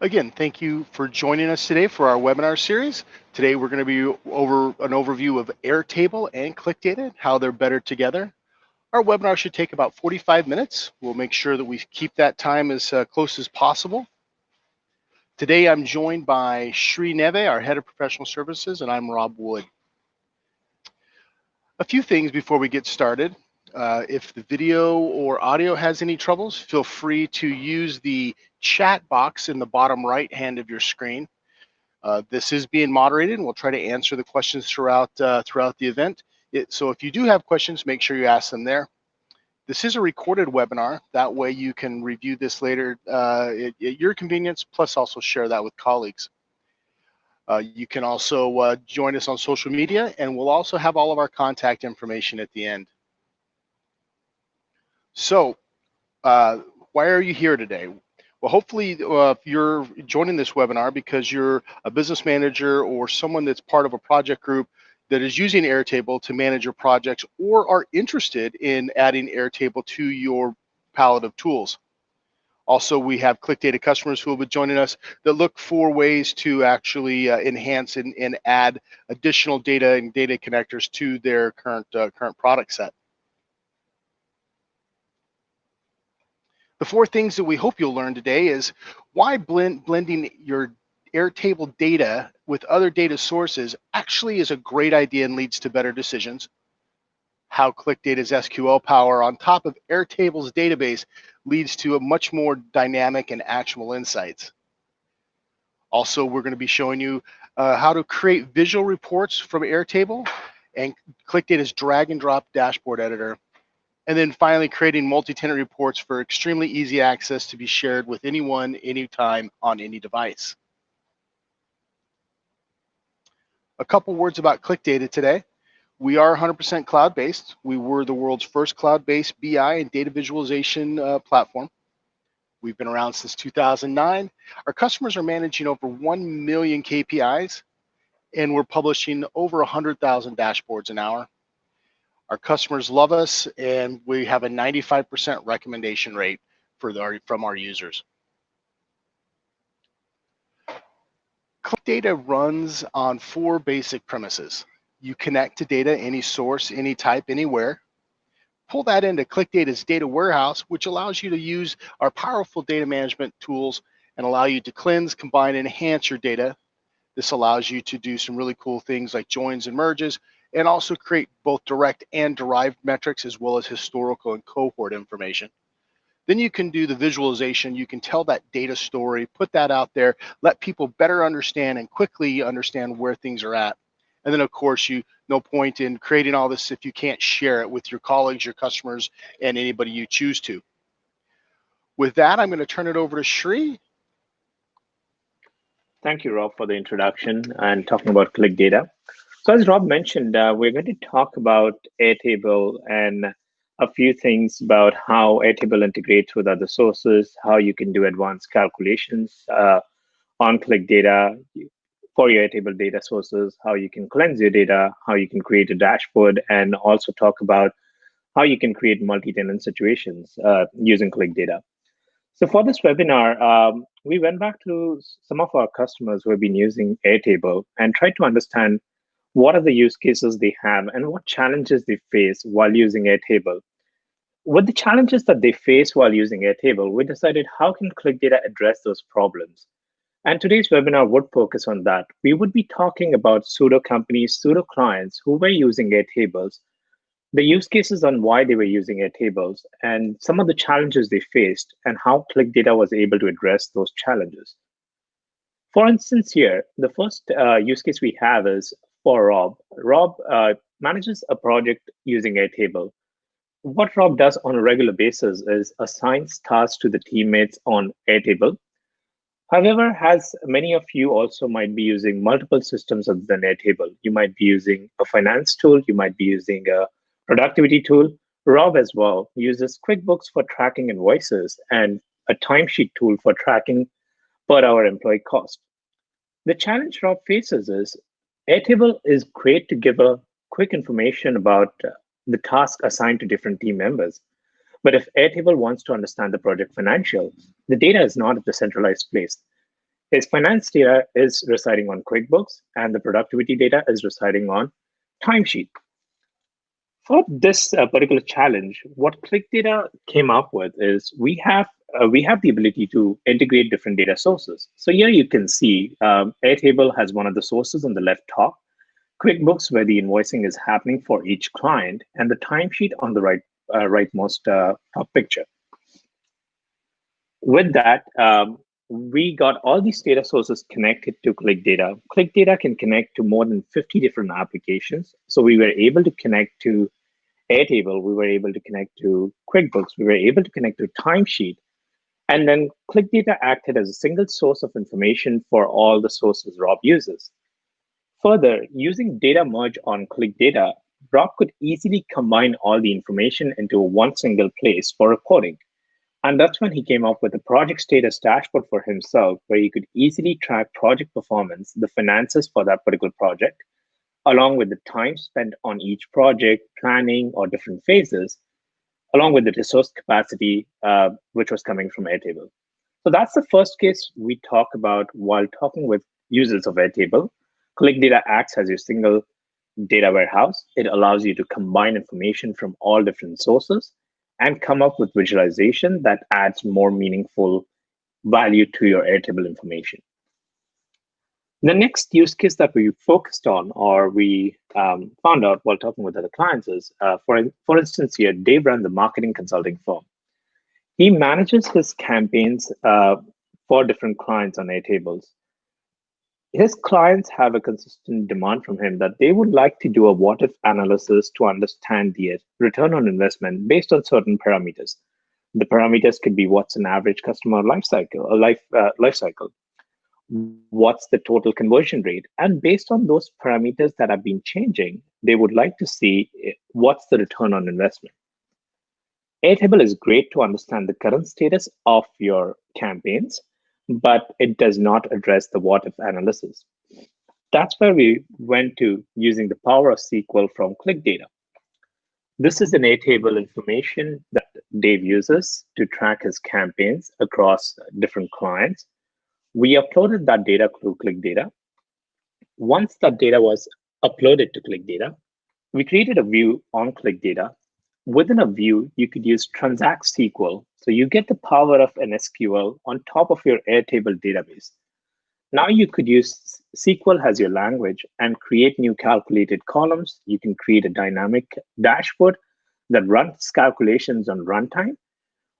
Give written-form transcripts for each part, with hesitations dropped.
Again, thank you for joining us today for our webinar series. Today we're going to be over an overview of Airtable and ClicData, how they're better together. Our webinar should take about 45 minutes. We'll make sure that we keep that time as close as possible. Today I'm joined by Shri Neve, our Head of Professional Services, and I'm Rob Wood. A few things before we get started. If the video or audio has any troubles, feel free to use the chat box in the bottom right hand of your screen. This is being moderated, and we'll try to answer the questions throughout the event. So if you do have questions, make sure you ask them there. This is a recorded webinar. That way you can review this later at your convenience, plus also share that with colleagues. You can also join us on social media, and we'll also have all of our contact information at the end. So why are you here today? Well, hopefully you're joining this webinar because you're a business manager or someone that's part of a project group that is using Airtable to manage your projects or are interested in adding Airtable to your palette of tools. Also, we have ClicData customers who will be joining us that look for ways to actually enhance and add additional data and data connectors to their current product set. The four things that we hope you'll learn today is why blending your Airtable data with other data sources actually is a great idea and leads to better decisions. How ClicData's SQL power on top of Airtable's database leads to a much more dynamic and actionable insights. Also, we're going to be showing you how to create visual reports from Airtable and ClicData's drag and drop dashboard editor. And then finally, creating multi-tenant reports for extremely easy access to be shared with anyone, anytime, on any device. A couple words about ClicData today. We are 100% cloud-based. We were the world's first cloud-based BI and data visualization platform. We've been around since 2009. Our customers are managing over 1 million KPIs, and we're publishing over 100,000 dashboards an hour. Our customers love us, and we have a 95% recommendation rate from our users. ClicData runs on 4 basic premises. You connect to data, any source, any type, anywhere. Pull that into ClicData's data warehouse, which allows you to use our powerful data management tools and allow you to cleanse, combine, and enhance your data. This allows you to do some really cool things like joins and merges, and also create both direct and derived metrics, as well as historical and cohort information. Then you can do the visualization. You can tell that data story, put that out there, let people better understand and quickly understand where things are at. And then, of course, no point in creating all this if you can't share it with your colleagues, your customers, and anybody you choose to. With that, I'm going to turn it over to Shri. Thank you, Rob, for the introduction and talking about ClicData. So as Rob mentioned, we're going to talk about Airtable and a few things about how Airtable integrates with other sources, how you can do advanced calculations on ClicData for your Airtable data sources, how you can cleanse your data, how you can create a dashboard, and also talk about how you can create multi-tenant situations using ClicData. So for this webinar, we went back to some of our customers who have been using Airtable and tried to understand what are the use cases they have and what challenges they face while using Airtable. With the challenges that they face while using Airtable, we decided how can ClicData address those problems? And today's webinar would focus on that. We would be talking about pseudo companies, pseudo clients who were using Airtables, the use cases on why they were using Airtables, and some of the challenges they faced, and how ClicData was able to address those challenges. For instance, here, the first use case we have is for Rob. Rob manages a project using Airtable. What Rob does on a regular basis is assigns tasks to the teammates on Airtable. However, as many of you also might be using multiple systems other than Airtable. You might be using a finance tool, you might be using a productivity tool. Rob as well uses QuickBooks for tracking invoices and a timesheet tool for tracking per hour employee cost. The challenge Rob faces is Airtable is great to give a quick information about the task assigned to different team members. But if Airtable wants to understand the project financials, the data is not at the centralized place. His finance data is residing on QuickBooks, and the productivity data is residing on timesheet. For this particular challenge, what ClicData came up with is we have the ability to integrate different data sources. So here you can see Airtable has one of the sources on the left top, QuickBooks where the invoicing is happening for each client, and the timesheet on the rightmost top picture. With that, we got all these data sources connected to ClicData. ClicData can connect to more than 50 different applications. So we were able to connect to Airtable, we were able to connect to QuickBooks, we were able to connect to Timesheet, and then ClicData acted as a single source of information for all the sources Rob uses. Further, using data merge on ClicData, Rob could easily combine all the information into one single place for reporting. And that's when he came up with a project status dashboard for himself, where he could easily track project performance, the finances for that particular project, along with the time spent on each project, planning or different phases, along with the resource capacity, which was coming from Airtable. So that's the first case we talk about while talking with users of Airtable. ClicData acts as your single data warehouse. It allows you to combine information from all different sources and come up with visualization that adds more meaningful value to your Airtable information. The next use case that we focused on, or we found out while talking with other clients, is for instance, here, Dave runs the marketing consulting firm. He manages his campaigns for different clients on Airtables. His clients have a consistent demand from him that they would like to do a what if analysis to understand the return on investment based on certain parameters. The parameters could be what's an average customer life cycle, what's the total conversion rate, and based on those parameters that have been changing, they would like to see what's the return on investment. Airtable is great to understand the current status of your campaigns, but it does not address the what if analysis. That's where we went to using the power of SQL from ClicData. This is an Airtable information that Dave uses to track his campaigns across different clients. We uploaded that data to ClicData. Once that data was uploaded to ClicData, we created a view on ClicData. Within a view, you could use transact SQL. So you get the power of an SQL on top of your Airtable database. Now you could use SQL as your language and create new calculated columns. You can create a dynamic dashboard that runs calculations on runtime,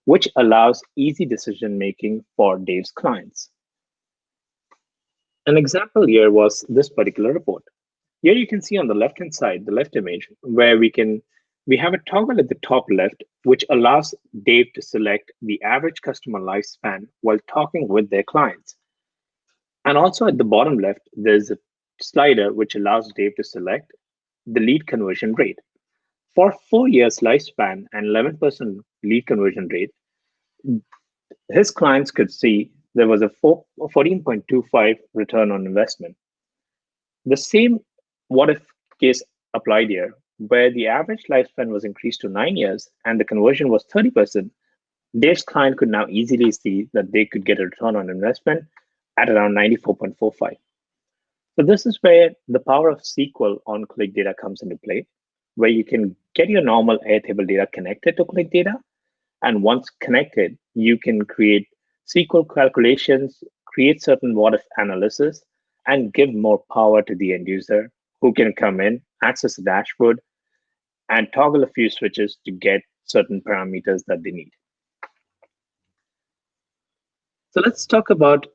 which allows easy decision-making for Dave's clients. An example here was this particular report. Here you can see on the left-hand side, the left image, where we have a toggle at the top left, which allows Dave to select the average customer lifespan while talking with their clients. And also at the bottom left, there's a slider which allows Dave to select the lead conversion rate. For 4 years lifespan and 11% lead conversion rate, his clients could see there was a 14.25 return on investment. The same what if case applied here, where the average lifespan was increased to 9 years and the conversion was 30%, Dave's client could now easily see that they could get a return on investment at around 94.45. So this is where the power of SQL on ClicData comes into play, where you can get your normal Airtable data connected to ClicData. And once connected, you can create SQL calculations, create certain what if analysis, and give more power to the end user who can come in, access the dashboard, and toggle a few switches to get certain parameters that they need. So let's talk about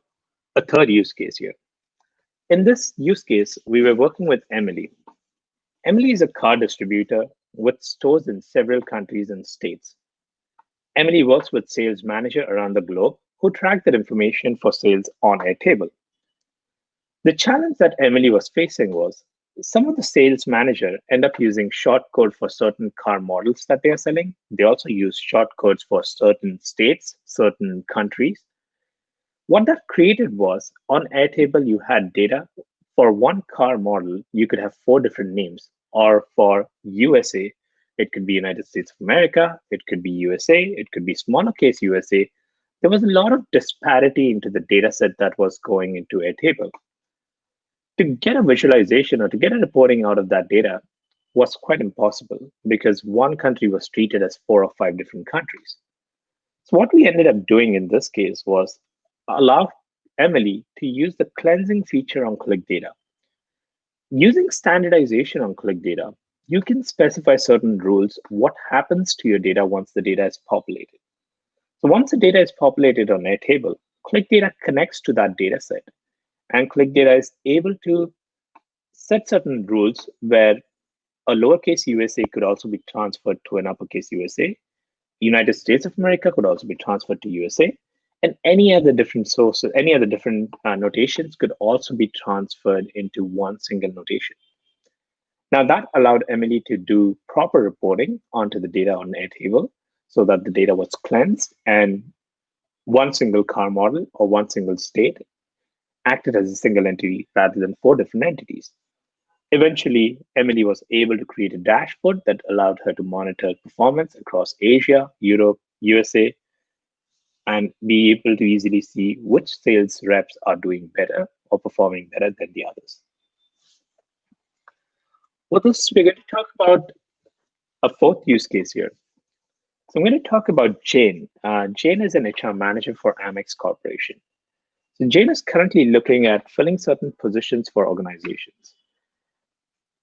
a third use case here. In this use case, we were working with Emily. Emily is a car distributor with stores in several countries and states. Emily works with sales manager around the globe who track that information for sales on Airtable. The challenge that Emily was facing was some of the sales manager end up using short code for certain car models that they are selling. They also use short codes for certain states, certain countries. What that created was on Airtable, you had data for one car model, you could have 4 different names, or for USA, it could be United States of America, it could be USA, it could be smaller case USA, there was a lot of disparity into the data set that was going into Airtable. To get a visualization or to get a reporting out of that data was quite impossible because one country was treated as 4 or 5 different countries. So what we ended up doing in this case was allow Emily to use the cleansing feature on ClicData. Using standardization on ClicData, you can specify certain rules what happens to your data once the data is populated. So once the data is populated on Airtable, ClicData connects to that data set, and ClicData is able to set certain rules where a lowercase USA could also be transferred to an uppercase USA. United States of America could also be transferred to USA, and any other different sources, any other different notations could also be transferred into one single notation. Now that allowed Emily to do proper reporting onto the data on Airtable so that the data was cleansed and one single car model or one single state acted as a single entity rather than 4 different entities. Eventually, Emily was able to create a dashboard that allowed her to monitor performance across Asia, Europe, USA, and be able to easily see which sales reps are doing better or performing better than the others. With this, we're going to talk about a fourth use case here. So I'm going to talk about Jane. Jane is an HR manager for Amex Corporation. So Jane is currently looking at filling certain positions for organizations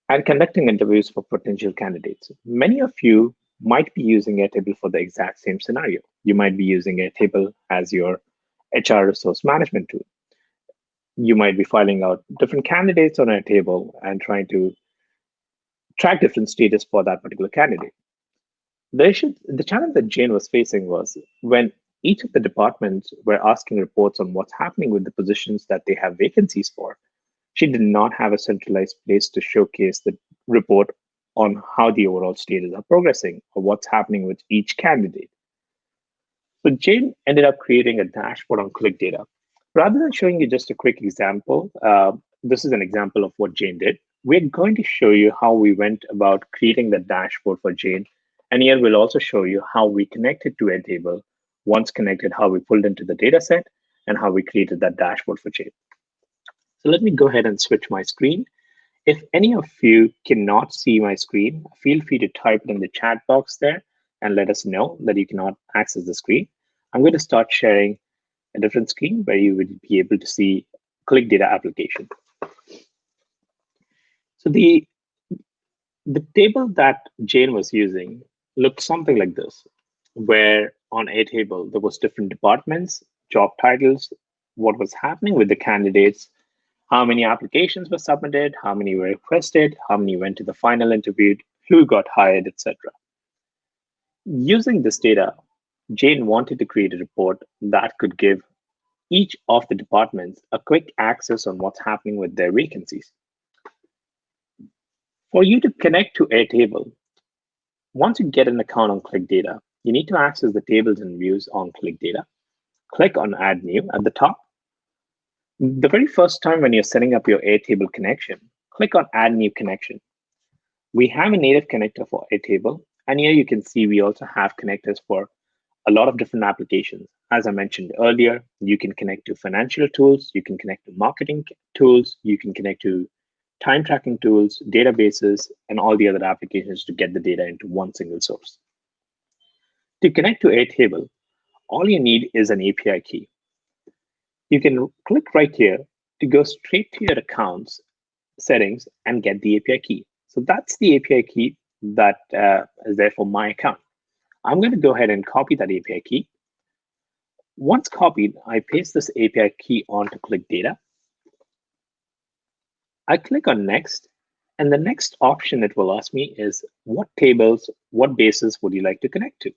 and conducting interviews for potential candidates. Many of you might be using Airtable for the exact same scenario. You might be using Airtable as your HR resource management tool. You might be filing out different candidates on Airtable and trying to track different status for that particular candidate. The challenge that Jane was facing was when each of the departments were asking reports on what's happening with the positions that they have vacancies for, she did not have a centralized place to showcase the report on how the overall status are progressing or what's happening with each candidate. So Jane ended up creating a dashboard on ClicData. Rather than showing you just a quick example, this is an example of what Jane did. We're going to show you how we went about creating the dashboard for Jane. And here we'll also show you how we connected to Airtable. Once connected, how we pulled into the data set and how we created that dashboard for Jane. So let me go ahead and switch my screen. If any of you cannot see my screen, feel free to type it in the chat box there and let us know that you cannot access the screen. I'm going to start sharing a different screen where you would be able to see ClicData application. So the table that Jane was using looked something like this, where on Airtable, there was different departments, job titles, what was happening with the candidates, how many applications were submitted, how many were requested, how many went to the final interview, who got hired, etc. Using this data, Jane wanted to create a report that could give each of the departments a quick access on what's happening with their vacancies. For you to connect to Airtable, once you get an account on ClicData, you need to access the tables and views on ClicData. Click on Add New at the top. The very first time when you're setting up your Airtable connection, click on Add New Connection. We have a native connector for Airtable, and here you can see we also have connectors for a lot of different applications. As I mentioned earlier, you can connect to financial tools, you can connect to marketing tools, you can connect to time tracking tools, databases, and all the other applications to get the data into one single source. To connect to Airtable, all you need is an API key. You can click right here to go straight to your account's settings and get the API key. So that's the API key that is there for my account. I'm going to go ahead and copy that API key. Once copied, I paste this API key onto ClicData. I click on Next, and the next option it will ask me is what tables, what bases would you like to connect to?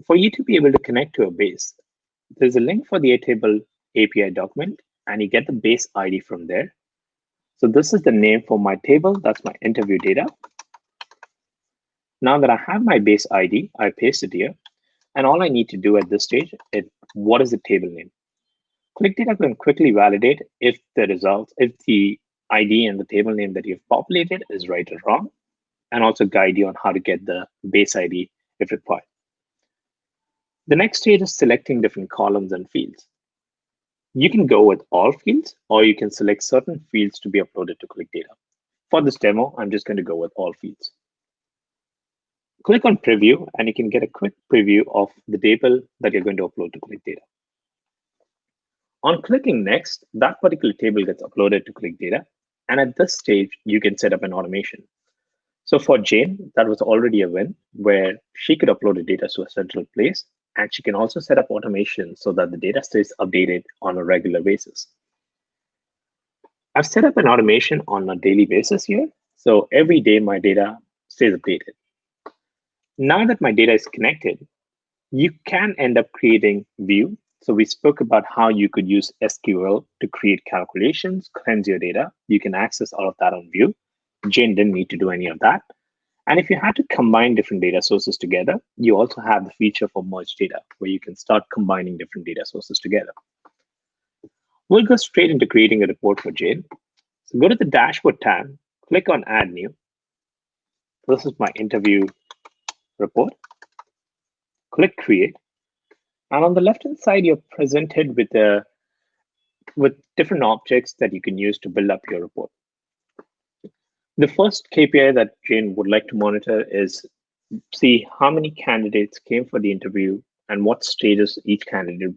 For you to be able to connect to a base, there's a link for the Airtable API document, and you get the base ID from there. So this is the name for my table. That's my interview data. Now that I have my base ID, I paste it here. And all I need to do at this stage is what is the table name? ClicData can quickly validate if the results, if the ID and the table name that you've populated is right or wrong, and also guide you on how to get the base ID if required. The next stage is selecting different columns and fields. You can go with all fields, or you can select certain fields to be uploaded to ClicData. For this demo, I'm just going to go with all fields. Click on Preview, and you can get a quick preview of the table that you're going to upload to ClicData. On clicking Next, that particular table gets uploaded to ClicData, and at this stage, you can set up an automation. So for Jane, that was already a win, where she could upload the data to a central place, and she can also set up automation so that the data stays updated on a regular basis. I've set up an automation on a daily basis here. So every day my data stays updated. Now that my data is connected, you can end up creating view. So we spoke about how you could use SQL to create calculations, cleanse your data. You can access all of that on view. Jane didn't need to do any of that. And if you had to combine different data sources together, you also have the feature for merge data, where you can start combining different data sources together. We'll go straight into creating a report for Jane. So go to the Dashboard tab, click on Add New. This is my interview report. Click Create. And on the left-hand side, you're presented with different objects that you can use to build up your report. The first KPI that Jane would like to monitor is see how many candidates came for the interview and what stages each candidate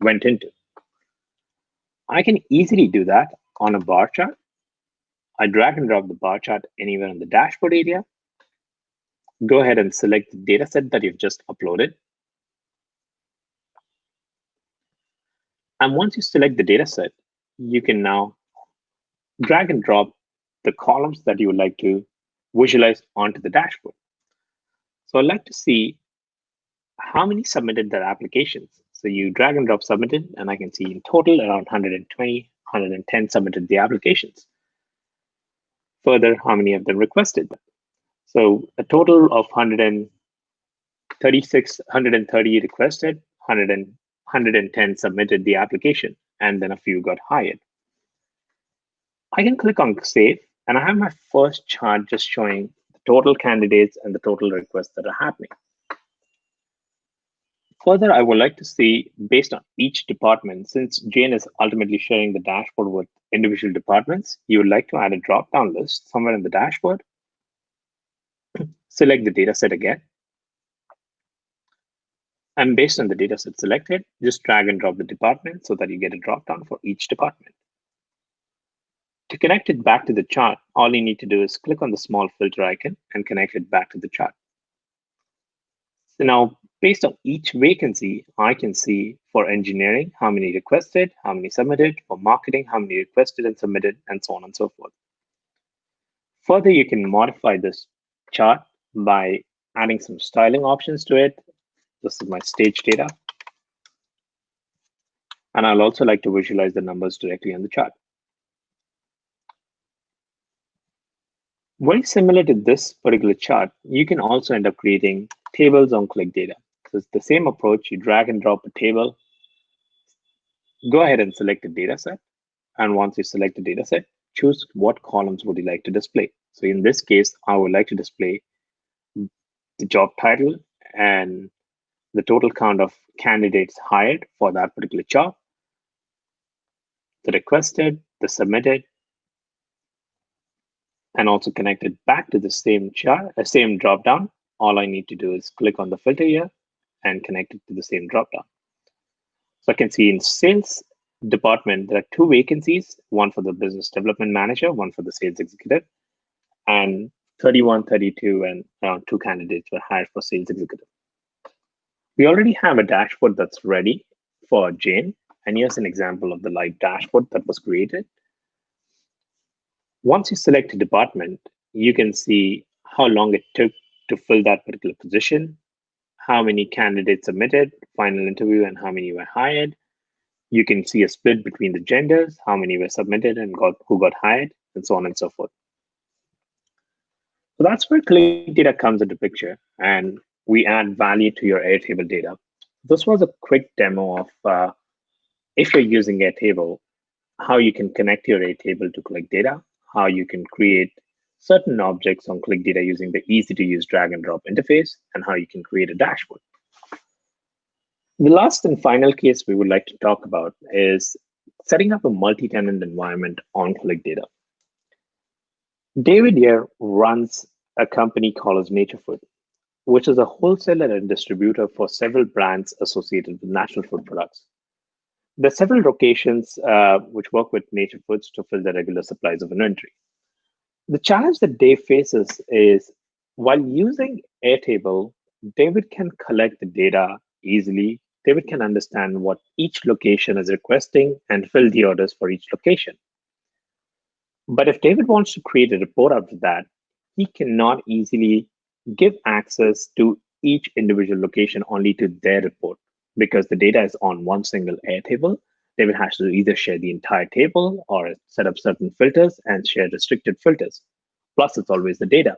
went into. I can easily do that on a bar chart. I drag and drop the bar chart anywhere in the dashboard area. Go ahead and select the data set that you've just uploaded. And once you select the data set, you can now drag and drop the columns that you would like to visualize onto the dashboard. So I'd like to see how many submitted their applications. So you drag and drop submitted, and I can see in total around 120, 110 submitted the applications. Further, how many of them requested them. So a total of 130 requested, 110 submitted the application, and then a few got hired. I can click on Save, and I have my first chart just showing the total candidates and the total requests that are happening. Further, I would like to see, based on each department, since Jane is ultimately sharing the dashboard with individual departments, you would like to add a drop-down list somewhere in the dashboard. Select the data set again. And based on the data set selected, just drag and drop the department so that you get a drop-down for each department. To connect it back to the chart, all you need to do is click on the small filter icon and connect it back to the chart. So now, based on each vacancy, I can see for engineering, how many requested, how many submitted, for marketing, how many requested and submitted, and so on and so forth. Further, you can modify this chart by adding some styling options to it. This is my stage data. And I'll also like to visualize the numbers directly on the chart. Very similar to this particular chart, you can also end up creating tables on ClicData. So it's the same approach. You drag and drop a table, go ahead and select a data set. And once you select a data set, choose what columns would you like to display. So in this case, I would like to display the job title and the total count of candidates hired for that particular job, the requested, the submitted, and also connect it back to the same chart, same dropdown. All I need to do is click on the filter here and connect it to the same dropdown. So I can see in sales department, there are 2 vacancies, one for the business development manager, one for the sales executive, and 31, 32, and around 2 candidates were hired for sales executive. We already have a dashboard that's ready for Jane. And here's an example of the live dashboard that was created. Once you select a department, you can see how long it took to fill that particular position, how many candidates submitted, final interview, and how many were hired. You can see a split between the genders, how many were submitted and who got hired, and so on and so forth. So that's where ClicData comes into picture, and we add value to your Airtable data. This was a quick demo of if you're using Airtable, how you can connect your Airtable to ClicData, how you can create certain objects on ClicData using the easy-to-use drag and drop interface, and how you can create a dashboard. The last and final case we would like to talk about is setting up a multi-tenant environment on ClicData. David here runs a company called as Nature Food, which is a wholesaler and distributor for several brands associated with natural food products. There are several locations which work with Nature Foods to fill the regular supplies of inventory. The challenge that Dave faces is while using Airtable, David can collect the data easily. David can understand what each location is requesting and fill the orders for each location. But if David wants to create a report out of that, he cannot easily give access to each individual location only to their report because the data is on one single Airtable. David has to either share the entire table or set up certain filters and share restricted filters. Plus, it's always the data.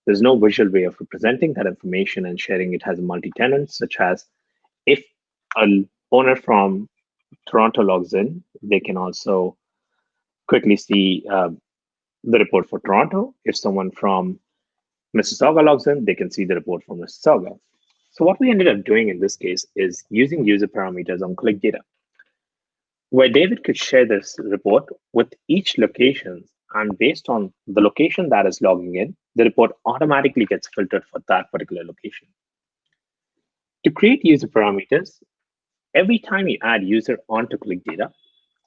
There's no visual way of representing that information and sharing it as a multi-tenant, such as if an owner from Toronto logs in, they can also quickly see the report for Toronto. If someone from Mississauga logs in, they can see the report from Mississauga. So what we ended up doing in this case is using user parameters on ClicData, where David could share this report with each location, and based on the location that is logging in, the report automatically gets filtered for that particular location. To create user parameters, every time you add user onto ClicData,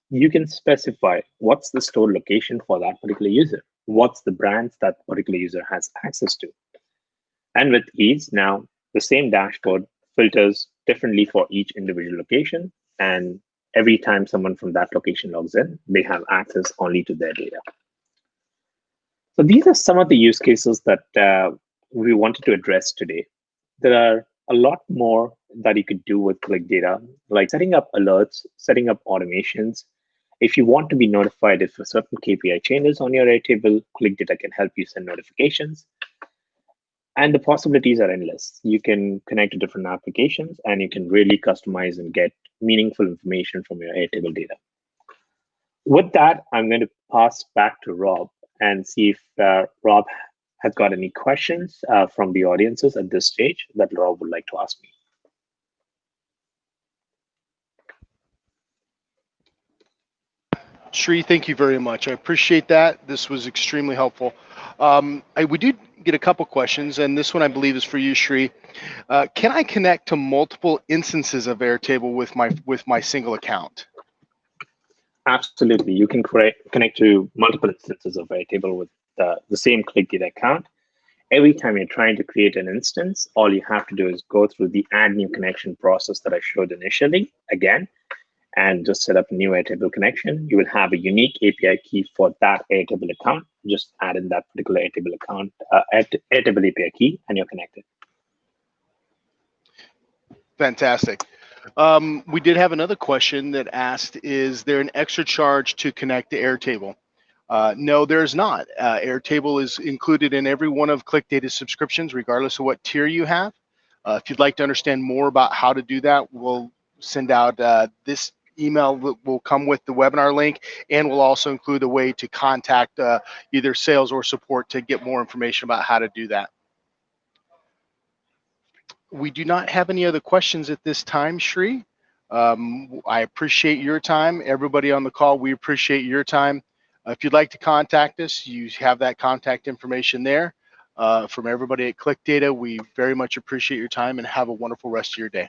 you can specify what's the store location for that particular user, what's the brands that particular user has access to. And with ease, now the same dashboard filters differently for each individual location. And every time someone from that location logs in, they have access only to their data. So these are some of the use cases that we wanted to address today. There are a lot more that you could do with ClicData, like setting up alerts, setting up automations. If you want to be notified if a certain KPI changes on your Airtable, ClicData can help you send notifications. And the possibilities are endless. You can connect to different applications and you can really customize and get meaningful information from your Airtable data. With that, I'm going to pass back to Rob and see if Rob has got any questions from the audiences at this stage that Rob would like to ask me. Shri, thank you very much. I appreciate that. This was extremely helpful. We did get a couple questions, and this one I believe is for you, Shri. Can I connect to multiple instances of Airtable with my single account? Absolutely. You can connect to multiple instances of Airtable with the same ClicData account. Every time you're trying to create an instance, all you have to do is go through the add new connection process that I showed initially again, and just set up a new Airtable connection. You will have a unique API key for that Airtable account. Just add in that particular Airtable account, Airtable API key, and you're connected. Fantastic. We did have another question that asked, is there an extra charge to connect to Airtable? No, there's not. Airtable is included in every one of ClicData's subscriptions, regardless of what tier you have. If you'd like to understand more about how to do that, we'll send out this email that will come with the webinar link, and we'll also include a way to contact either sales or support to get more information about how to do that. We do not have any other questions at this time, Shri. I appreciate your time. Everybody on the call, we appreciate your time. If you'd like to contact us, you have that contact information there. From everybody at ClicData, we very much appreciate your time and have a wonderful rest of your day.